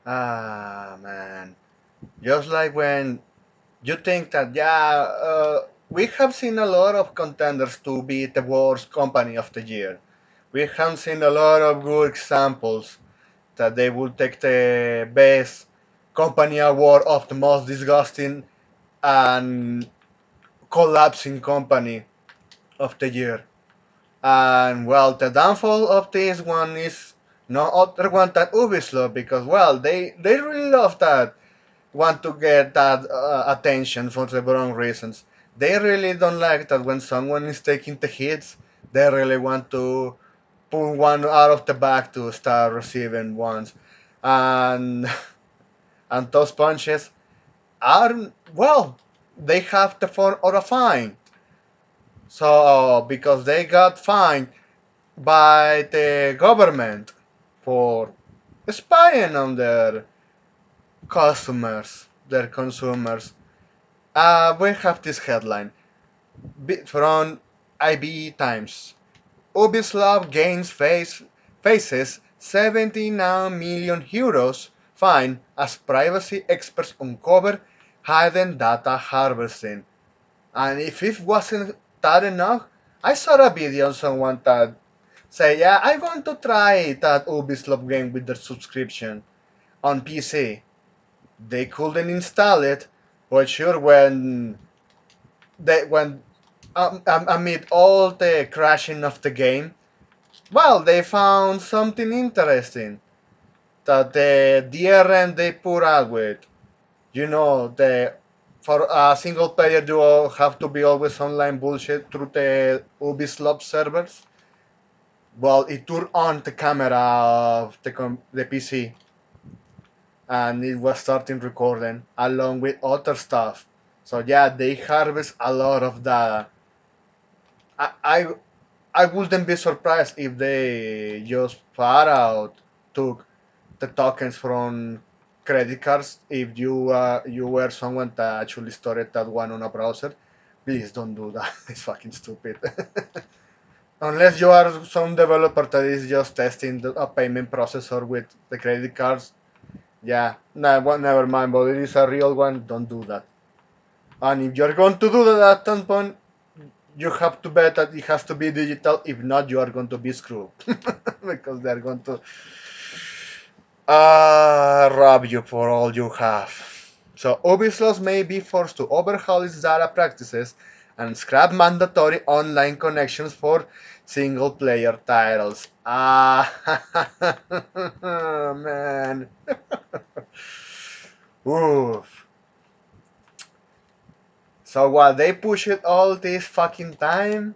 Ah, man. Just like when you think that, yeah, we have seen a lot of contenders to be the worst company of the year. We have seen a lot of good examples that they will take the best company award of the most disgusting and collapsing company of the year. And well, the downfall of this one is no other one than Ubislop because well, they really love that, want to get that attention for the wrong reasons. They really don't like that when someone is taking the hits. They really want to pull one out of the bag to start receiving ones, and and those punches are well, they have the form of a fine. So because they got fined by the government for spying on their customers, their consumers. We have this headline from IBE Times. Ubislop gains faces 79 million euros fine as privacy experts uncover hidden data harvesting. And if it wasn't that enough, I saw a video on someone that say, yeah, I want to try that Ubisoft game with the subscription on PC. They couldn't install it, but sure, when amid all the crashing of the game, well, they found something interesting that the DRM they put out with. You know, the for a single player you all have to be always online bullshit through the Ubisoft servers. Well, it turned on the camera of the PC and it was starting recording along with other stuff. So yeah, they harvest a lot of data. I, I I wouldn't be surprised if they just flat out took the tokens from credit cards if you were someone that actually stored that one on a browser. Please don't do that. It's fucking stupid. Unless you are some developer that is just testing a payment processor with the credit cards. Yeah, no, well, never mind. But it is a real one. Don't do that. And if you're going to do that at some point, you have to bet that it has to be digital. If not, you are going to be screwed because they're going to rob you for all you have. So Ubisoft may be forced to overhaul its data practices and scrap mandatory online connections for single-player titles. Ah, man. Oof. So while they push it all this fucking time,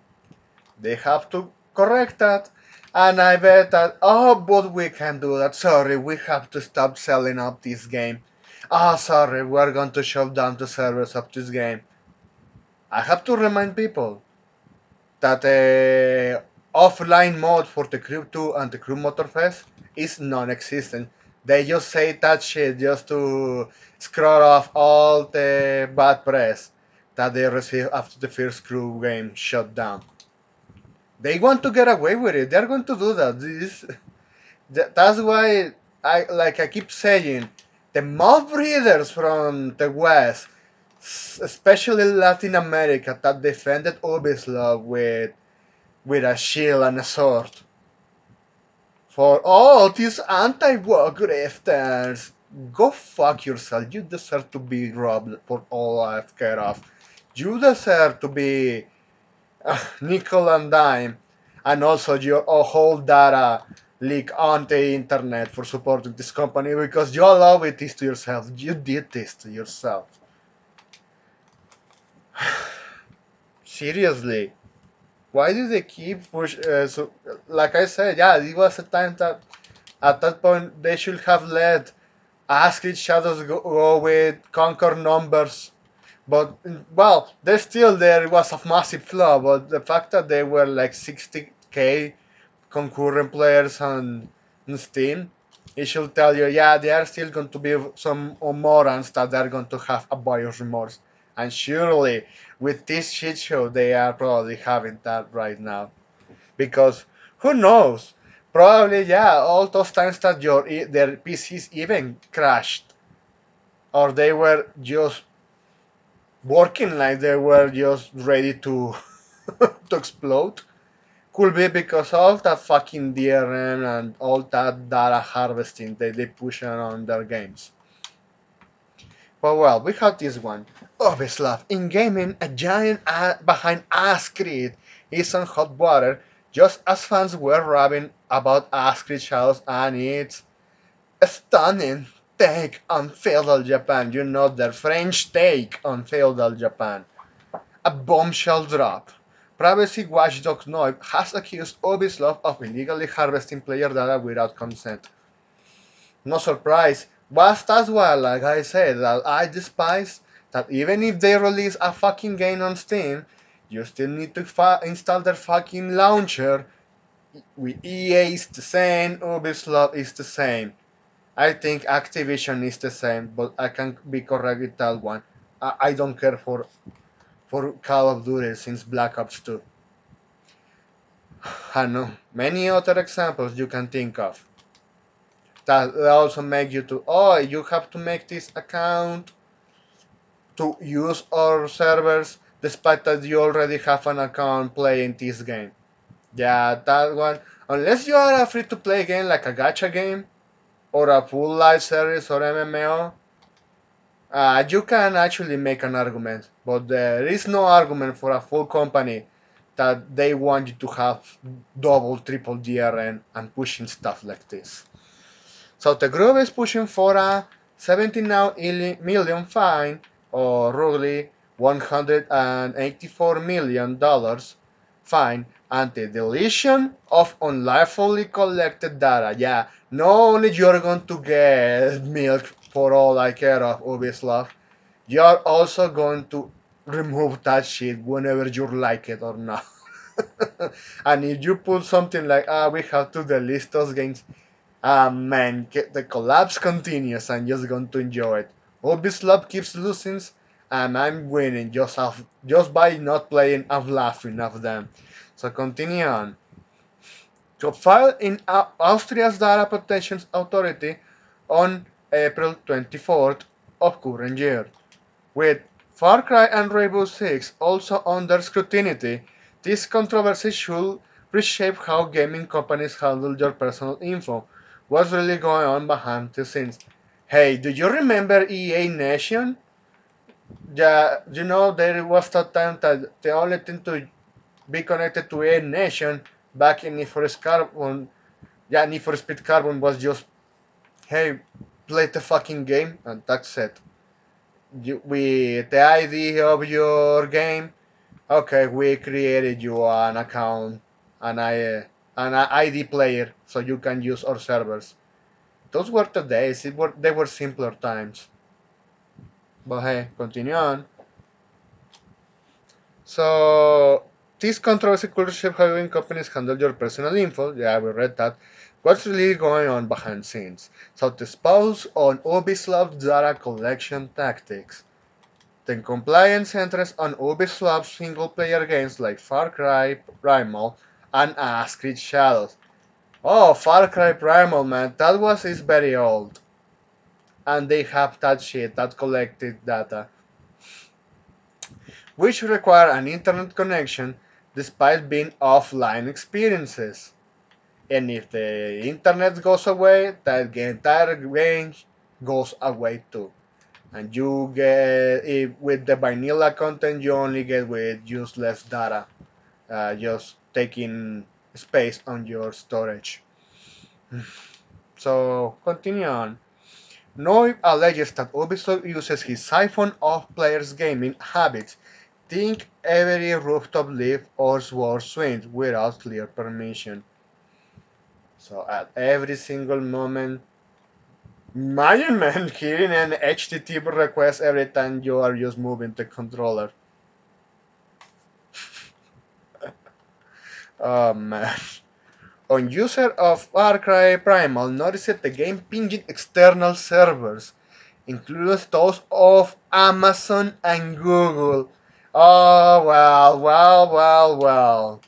they have to correct that. And I bet that, oh, but we can do that. Sorry, we have to stop selling up this game. Oh, sorry, we're going to shut down the servers of this game. I have to remind people that the offline mode for the Crew 2 and the Crew Motorfest is non-existent. They just say that shit just to scroll off all the bad press that they received after the first Crew game shut down. They want to get away with it. They're going to do that. That's why I keep saying the mob breeders from the West, especially Latin America, that defended Ubisoft with a shield and a sword. For all these anti-war grifters, go fuck yourself. You deserve to be robbed for all I've cared of. You deserve to be nickel and dime, and also your whole data leak on the internet for supporting this company because you allow it this to yourself. You did this to yourself. Seriously, why do they keep push? So, like I said, yeah, it was a time that at that point they should have let Ask Shadows go with Conquer numbers. But well, they still there. It was a massive flaw. But the fact that they were like 60k concurrent players on Steam, it should tell you, yeah, there are still going to be some morons that are going to have a buyer's remorse. And surely, with this shit show, they are probably having that right now. Because who knows? Probably, yeah, all those times that their PCs even crashed, or they were just working like they were just ready to to explode. Could be because of that fucking DRM and all that data harvesting that they push on their games. But well, we have this one. Ubislop, in gaming, a giant behind Ascreed is on hot water, just as fans were raving about Ascreed Shadows and its stunning take on feudal Japan. You know, their French take on feudal Japan. A bombshell drop. Privacy watchdog Noib has accused Ubisoft of illegally harvesting player data without consent. No surprise, but that's why, like I said, that I despise that even if they release a fucking game on Steam, you still need to install their fucking launcher. With EA is the same, Ubisoft is the same. I think Activision is the same, but I can be correct with that one. I don't care for Call of Duty since Black Ops 2. I know many other examples you can think of that also make you to, oh, you have to make this account to use our servers despite that you already have an account playing this game. Yeah, that one. Unless you are a free to play game like a gacha game or a full live service or MMO, you can actually make an argument. But there is no argument for a full company that they want you to have double, triple DRN and pushing stuff like this. So the group is pushing for a 17 now million fine, or roughly $184 million fine, and the deletion of unlawfully collected data. Yeah, not only you're going to get milk for all I care of Ubisoft, you're also going to remove that shit whenever you like it or not. And if you put something like, we have to delete those games, man, the collapse continues. I'm just going to enjoy it. Ubislop keeps losing, and I'm winning just by not playing and laughing of them. So continue on. To file in Austria's Data Protection Authority on April 24th of current year. With Far Cry and Rainbow Six also under scrutiny, this controversy should reshape how gaming companies handle your personal info. What's really going on behind the scenes? Hey, do you remember EA Nation? Yeah, you know there was that time that the only thing to be connected to EA Nation back in Need for Speed Carbon, yeah, Need for Speed Carbon was just, hey, play the fucking game, and that's it. With the ID of your game, okay, we created you an account, an, an ID player, so you can use our servers. Those were the days. They were simpler times. But hey, continue on. So this controversy could shape how even companies handle your personal info. Yeah, we read that. What's really going on behind scenes? So to expose on Ubisoft data collection tactics. The compliance centers on Ubisoft's single-player games like Far Cry Primal and Creed Shadows. Oh, Far Cry Primal, man, that was is very old, and they have that shit, that collected data, which require an internet connection despite being offline experiences. And if the internet goes away, that entire range goes away too. And you get, if, with the vanilla content, you only get with useless data, just taking space on your storage. So continue on. Noib alleges that Ubisoft uses his siphon off players' gaming habits, think every rooftop leaf or sword swing without clear permission. So at every single moment, imagine, man, hearing an HTTP request every time you are just moving the controller. Oh man. On user of Far Cry Primal noticed the game pinging external servers, including those of Amazon and Google. Oh well.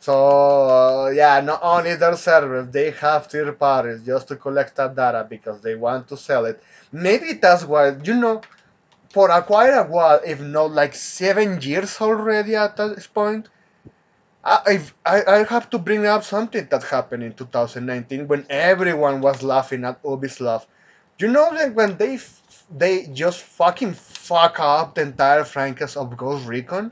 So yeah, not only their servers, they have third parties just to collect that data because they want to sell it. Maybe that's why, for a quite a while, if not like 7 years already at this point. I have to bring up something that happened in 2019 when everyone was laughing at Ubislop. You know that when they just fucking fuck up the entire franchise of Ghost Recon,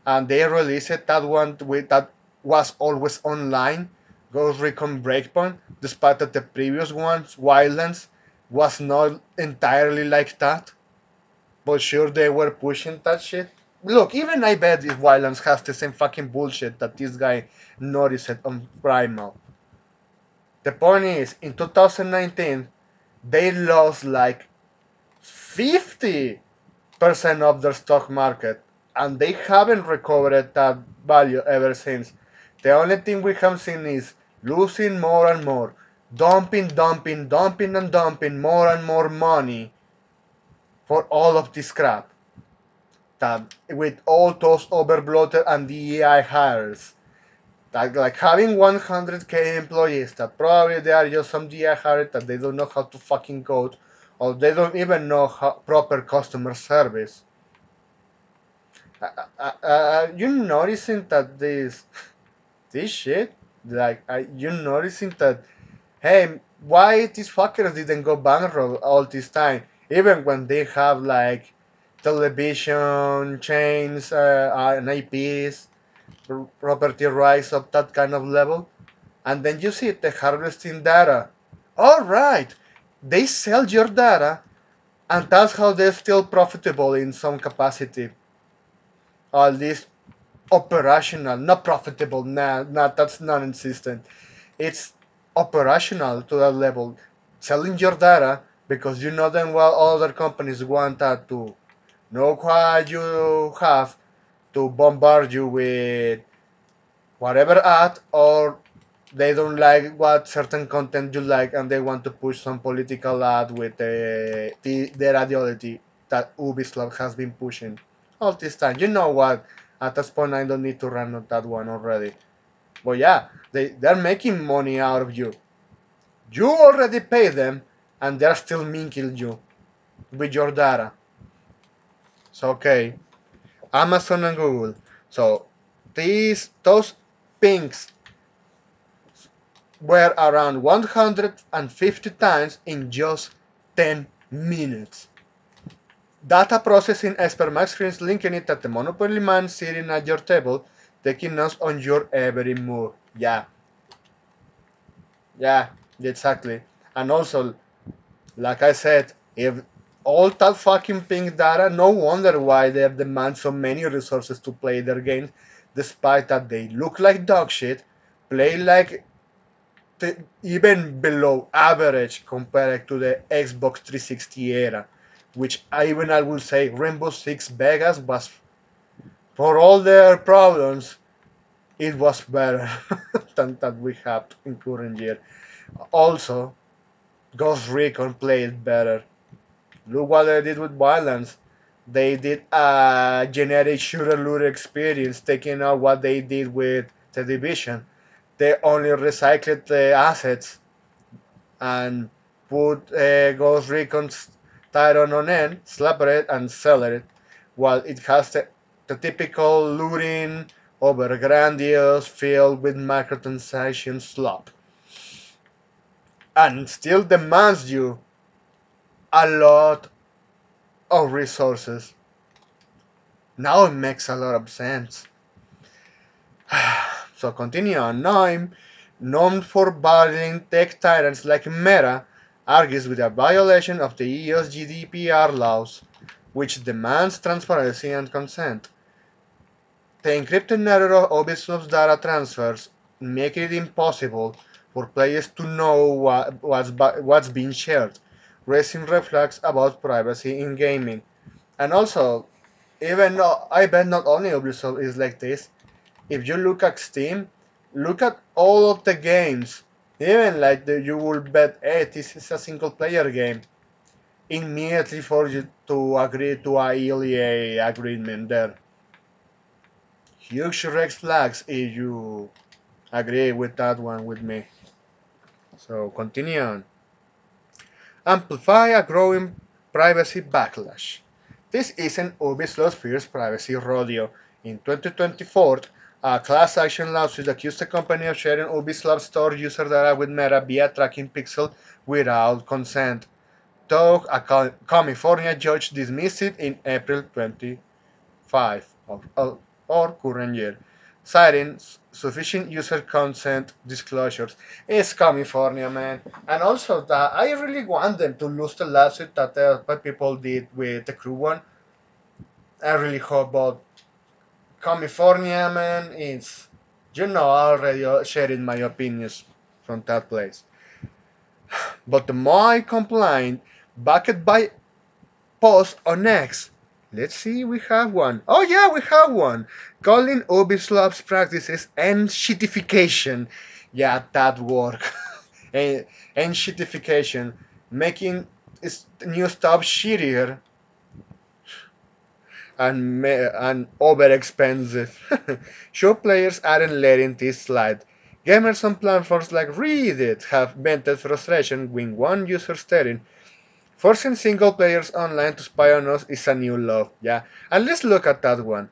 and they released that one that was always online, Ghost Recon Breakpoint, despite that the previous ones, Wildlands, was not entirely like that. But sure, they were pushing that shit. Look, even I bet if Wildlands has the same fucking bullshit that this guy noticed on Primal. The point is, in 2019, they lost like 50% of their stock market, and they haven't recovered that value ever since. The only thing we have seen is losing more and more, dumping, and dumping more and more money for all of this crap. That with all those overbloated and DEI hires. Like having 100k employees that probably they are just some DI hires that they don't know how to fucking code or they don't even know proper customer service. You noticing that this shit, like you noticing that, hey, why these fuckers didn't go bankrupt all this time, even when they have like television chains and IPs, property rights of that kind of level, and then you see the harvesting data. All right, they sell your data, and that's how they're still profitable in some capacity. At least operational, not profitable. Nah, that's non-existent. It's operational to that level. Selling your data because you know them well. Other companies want that to know what you have to bombard you with whatever ad, or they don't like what certain content you like and they want to push some political ad with their ideology that Ubislop has been pushing all this time. You know what? At this point, I don't need to run on that one already. But yeah, they're making money out of you. You already pay them, and they're still minking you with your data. So okay, Amazon and Google. So those pings were around 150 times in just 10 minutes. Data processing as per my screens linking it at the Monopoly man sitting at your table, taking notes on your every move. Yeah, exactly. And also, like I said, if all that fucking pink data, no wonder why they demand so many resources to play their games, despite that they look like dog shit, play like even below average compared to the Xbox 360 era, which I will say Rainbow Six Vegas was, for all their problems, it was better than that we have in current year. Also, Ghost Recon played better. Look what they did with Violence. They did a generic shooter looter experience, taking out what they did with the Division. They only recycled the assets and put Ghost Recon's Tyron on end, slap it, and sell it, while it has the typical looting, over grandiose, filled with microtransaction slop, and still demands you a lot of resources. Now it makes a lot of sense. So continue on. Noam, known for battling tech tyrants like Meta, argues with a violation of the EU's GDPR laws, which demands transparency and consent. The encrypted nature of Ubisoft's data transfers make it impossible for players to know what's being shared, raising red flags about privacy in gaming. And also, even though I bet not only Ubisoft is like this, if you look at Steam, look at all of the games. Even like you will bet, hey, this is a single player game. Immediately for you to agree to a ELA agreement there. Huge red flags if you Agree with that one with me. So continue on. Amplify a growing privacy backlash. This isn't Ubisoft's first privacy rodeo. In 2024, a class action lawsuit accused the company of sharing Ubisoft store user data with Meta via tracking pixel without consent, though a California judge dismissed it in April 25 or current year, citing sufficient user consent disclosures. It's California, man. And also that I really want them to lose the lawsuit that the people did with the crew one. I really hope, but California, man, is I already sharing my opinions from that place. But my complaint, backed by post on X. Let's see, we have one. Oh yeah, we have one. Calling Ubislop's practices and shitification. Yeah, that work. and, and shitification, making new stuff shittier and over expensive. Show players aren't letting this slide. Gamers on platforms like Reddit have vented frustration when one user stating forcing single players online to spy on us is a new law, yeah. And let's look at that one.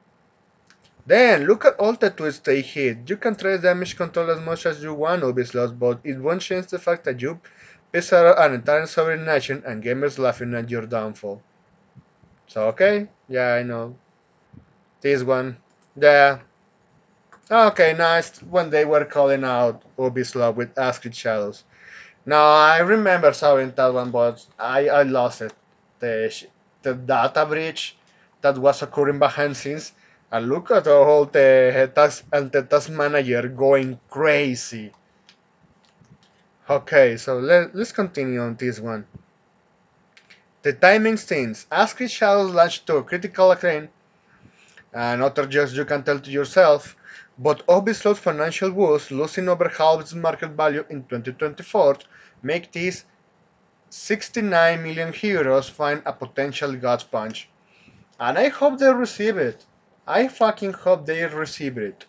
Then look at all the tweets they hit. You can try damage control as much as you want, Ubisoft, but it won't change the fact that you piss out an entire sovereign nation and gamers laughing at your downfall. So okay, yeah, I know. This one, yeah. Okay, nice when they were calling out Ubisoft with Asked Shadows. No, I remember seeing that one, but I lost it. The the data breach that was occurring behind scenes. And look at all the task and the task manager going crazy. Okay, so let's continue on this one. The timing stints. Ask Chris Shadows launched to critical acclaim, and other just you can tell to yourself. But Ubisoft's financial woes, losing over half its market value in 2024, make this 69 million euros find a potential gut punch. And I hope they receive it. I fucking hope they receive it.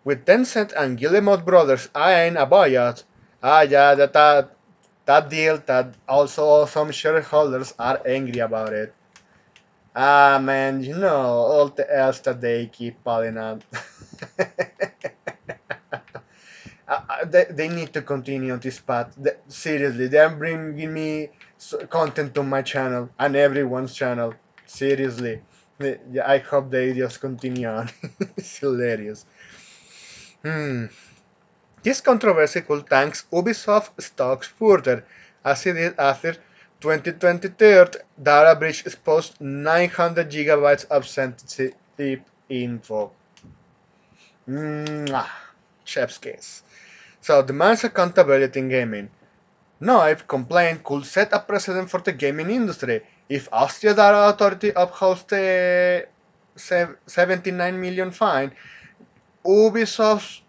With Tencent and Guillemot Brothers eyeing a buyout, yeah, that deal that also some shareholders are angry about it. Ah, man, all the else that they keep piling up. They need to continue on this path. Seriously, they're bringing me content to my channel and everyone's channel. Seriously. Yeah, I hope they just continue on. It's hilarious. Hmm. This controversy could thanks Ubisoft stocks further, as it did after 2023 data breach exposed 900 gigabytes of sensitive info. Mwah. Chef's kiss. So demands accountability in gaming. Noif complaint could set a precedent for the gaming industry if Austria Data Authority upholds the 79 million fine. Ubisoft,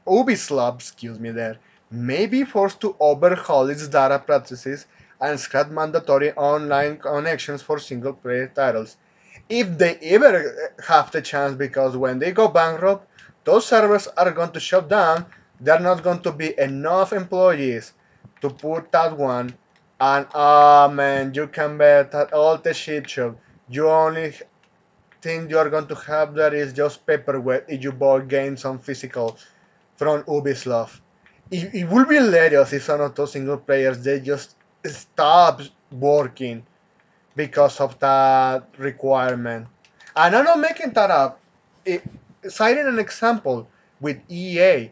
Ubislop, may be forced to overhaul its data practices and scrap mandatory online connections for single-player titles. If they ever have the chance, because when they go bankrupt, those servers are going to shut down. There are not going to be enough employees to put that one. And man, you can bet that all the shit show. You only thing you are going to have there is just paperweight if you buy games on physical from Ubisoft. It will be hilarious if some of those single players they just stop working because of that requirement. And I'm not making that up. It, citing an example with EA,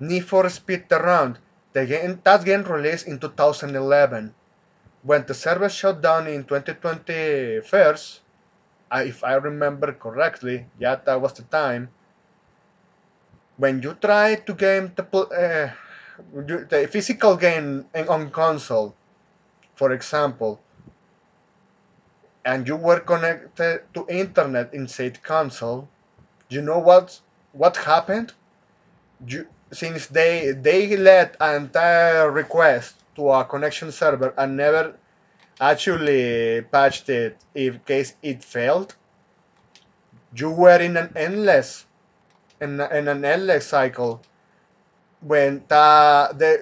Need for Speed Round, that game released in 2011. When the server shut down in 2020 first, if I remember correctly, yeah, that was the time. When you try to game the physical game on console, for example, and you were connected to internet in said console, you know what happened? Since they let an entire request to a connection server and never actually patched it in case it failed, you were in an endless cycle when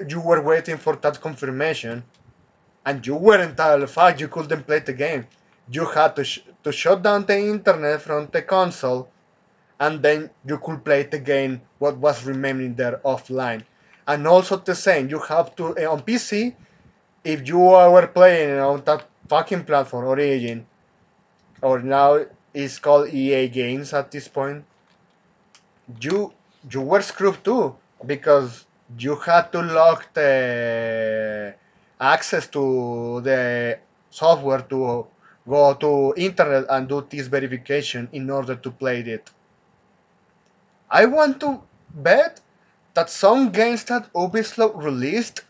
you were waiting for that confirmation, and you weren't the fact you couldn't play the game. You had to shut down the internet from the console, and then you could play the game what was remaining there offline. And also the same, you have to on PC, if you were playing on that fucking platform Origin, or now it's called EA Games at this point, you you were screwed too, because you had to lock the access to the software to go to internet and do this verification in order to play it. I want to bet that some games that Ubislop released,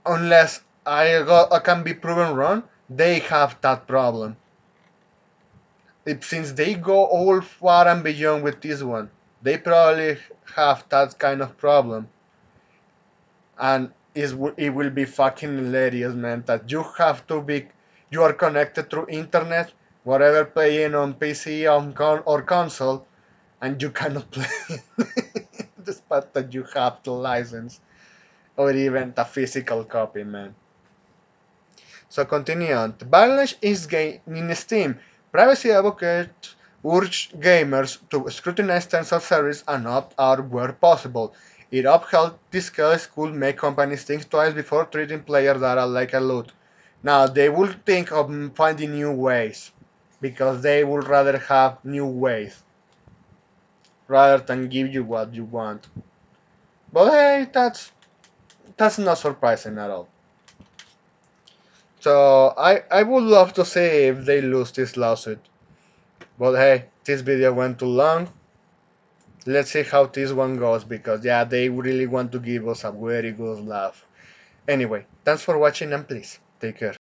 unless I can be proven wrong, they have that problem. Since they go all far and beyond with this one, they probably have that kind of problem, and it will be fucking hilarious, man. That you are connected through internet, whatever playing on PC or console, and you cannot play, despite that you have the license or even the physical copy, man. So continue on. The backlash is in Steam. Privacy advocates urge gamers to scrutinize terms of service and opt out where possible. It upheld this case could make companies think twice before treating player data like a loot. Now they will think of finding new ways, because they would rather have new ways rather than give you what you want. But hey, that's not surprising at all. So I would love to see if they lose this lawsuit. But hey, this video went too long. Let's see how this one goes, because yeah, they really want to give us a very good laugh. Anyway, thanks for watching, and please take care.